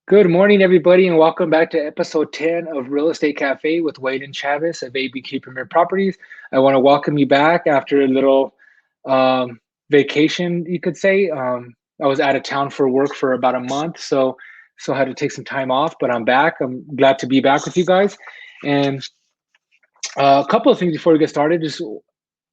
Good morning, everybody, and welcome back to episode 10 of Real Estate Cafe with Waylon Chavez of ABQ Premiere Properties. I want to welcome you back after a little vacation, you could say. I was out of town for work for about a month, so I had to take some time off, but I'm back. I'm glad to be back with you guys. And a couple of things before we get started. Just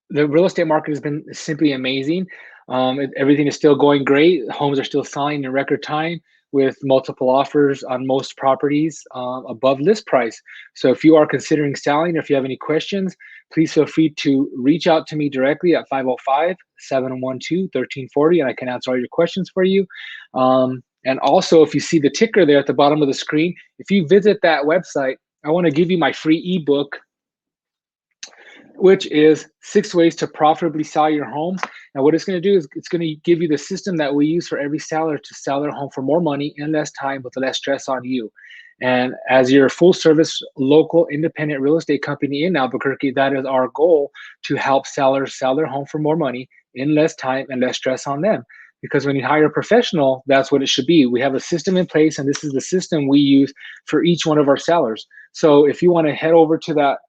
the real estate market has been simply amazing. Everything is still going great. Homes are still selling in record time with multiple offers on most properties above list price. So if you are considering selling, or if you have any questions, please feel free to reach out to me directly at 505-712-1340, and I can answer all your questions for you. And also, if you see the ticker there at the bottom of the screen, if you visit that website, I want to give you my free ebook, which is 6 ways to profitably sell your home. And what it's going to do is it's going to give you the system that we use for every seller to sell their home for more money in less time with less stress on you. And as your full service local independent real estate company in Albuquerque, that is our goal, to help sellers sell their home for more money in less time and less stress on them. Because when you hire a professional, that's what it should be. We have a system in place, and this is the system we use for each one of our sellers. So if you want to head over to that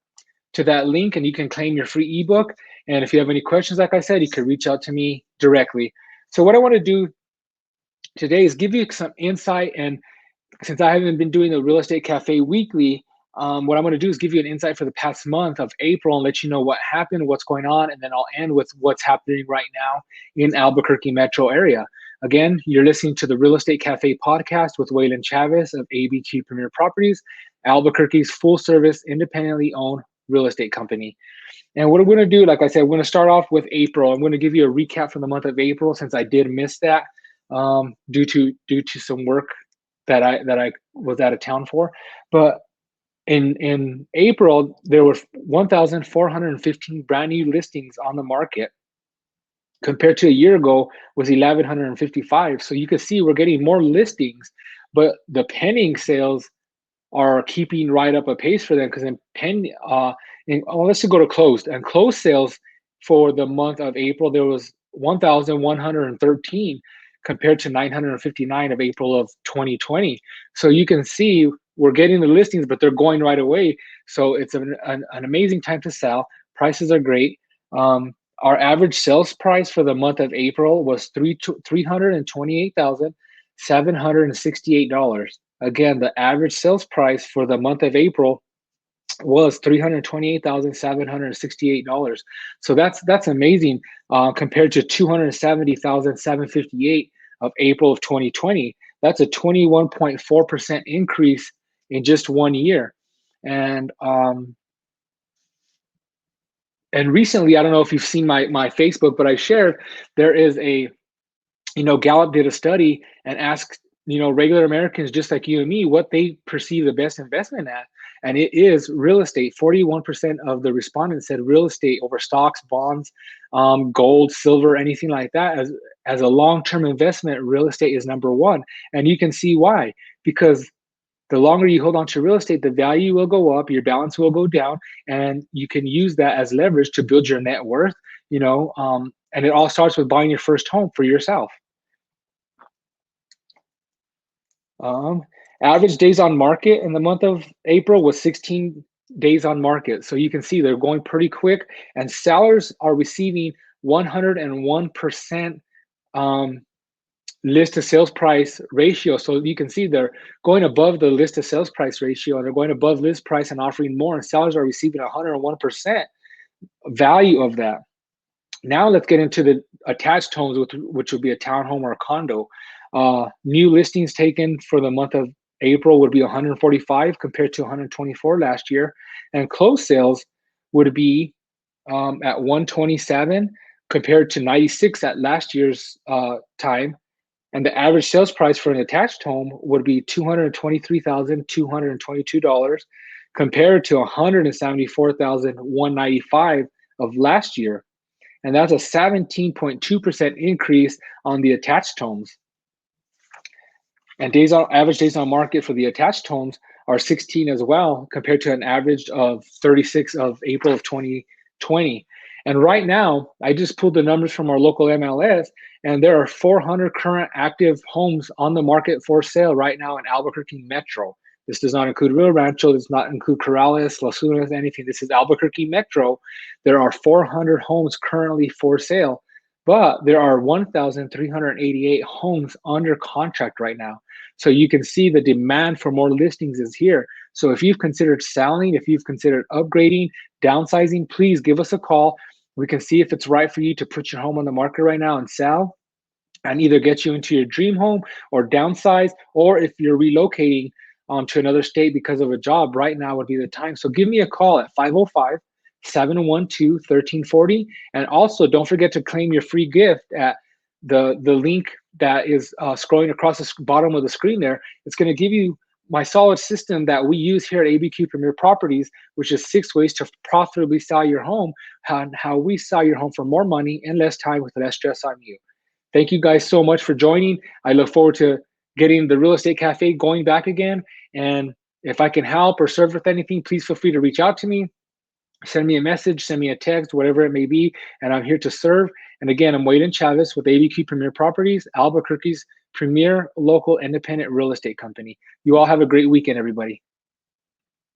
link and you can claim your free ebook. And if you have any questions, like I said, you can reach out to me directly. So what I want to do today is give you some insight. And since I haven't been doing the Real Estate Cafe weekly, what I'm going to do is give you an insight for the past month of April and let you know what happened, what's going on, and then I'll end with what's happening right now in Albuquerque metro area. Again, you're listening to the Real Estate Cafe podcast with Waylon Chavez of ABQ Premiere Properties, Albuquerque's full service, independently owned real estate company. And what I'm going to do, like I said, we're going to start off with April. I'm going to give you a recap from the month of April, since I did miss that due to some work that I was out of town for. But in April, there were 1,415 brand new listings on the market, compared to a year ago was 1,155. So you can see we're getting more listings, but the pending sales are keeping right up a pace for them, because let's just go to closed. And closed sales for the month of April, there was 1,113 compared to 959 of April of 2020. So you can see we're getting the listings, but they're going right away. So it's an amazing time to sell. Prices are great. Our average sales price for the month of April was $328,768. Again, the average sales price for the month of April was $328,768. So that's amazing compared to $270,758 of April of 2020. That's a 21.4% increase in just 1 year. And recently, I don't know if you've seen my Facebook, but I shared, there is Gallup did a study and asked regular Americans just like you and me what they perceive the best investment at, and it is real estate. 41% of the respondents said real estate over stocks, bonds, gold, silver, anything like that. As a long-term investment, real estate is number one, and you can see why. Because the longer you hold on to real estate, the value will go up, your balance will go down, and you can use that as leverage to build your net worth. And it all starts with buying your first home for yourself. Average days on market in the month of April was 16 days on market. So you can see they're going pretty quick, and sellers are receiving 101% list to sales price ratio. So you can see they're going above the list to sales price ratio, and they're going above list price and offering more, and sellers are receiving 101% value of that. Now let's get into the attached homes, which would be a townhome or a condo. New listings taken for the month of April would be 145 compared to 124 last year, and closed sales would be at 127 compared to 96 at last year's time. And the average sales price for an attached home would be $223,222 compared to $174,195 of last year. And that's a 17.2% increase on the attached homes. And average days on market for the attached homes are 16 as well, compared to an average of 36 of April of 2020. And right now, I just pulled the numbers from our local MLS, And there are 400 current active homes on the market for sale right now in Albuquerque Metro. This does not include Rio Rancho, does not include Corrales, Las Unas, anything. This is Albuquerque Metro. There are 400 homes currently for sale, but there are 1,388 homes under contract right now. So you can see the demand for more listings is here. So if you've considered selling, if you've considered upgrading, downsizing, please give us a call. We can see if it's right for you to put your home on the market right now and sell and either get you into your dream home or downsize, or if you're relocating to another state because of a job, right now would be the time. So give me a call at 505-712-1340. And also don't forget to claim your free gift at the link that is scrolling across the bottom of the screen there. It's going to give you my solid system that we use here at ABQ Premiere Properties, which is 6 ways to profitably sell your home, and how we sell your home for more money and less time with less stress on you. Thank you guys so much for joining. I look forward to getting the Real Estate Cafe going back again. And if I can help or serve with anything, please feel free to reach out to me. Send me a message, send me a text, whatever it may be, and I'm here to serve. And again, I'm Waylon Chavez with ABQ Premiere Properties, Albuquerque's premier local independent real estate company. You all have a great weekend, everybody.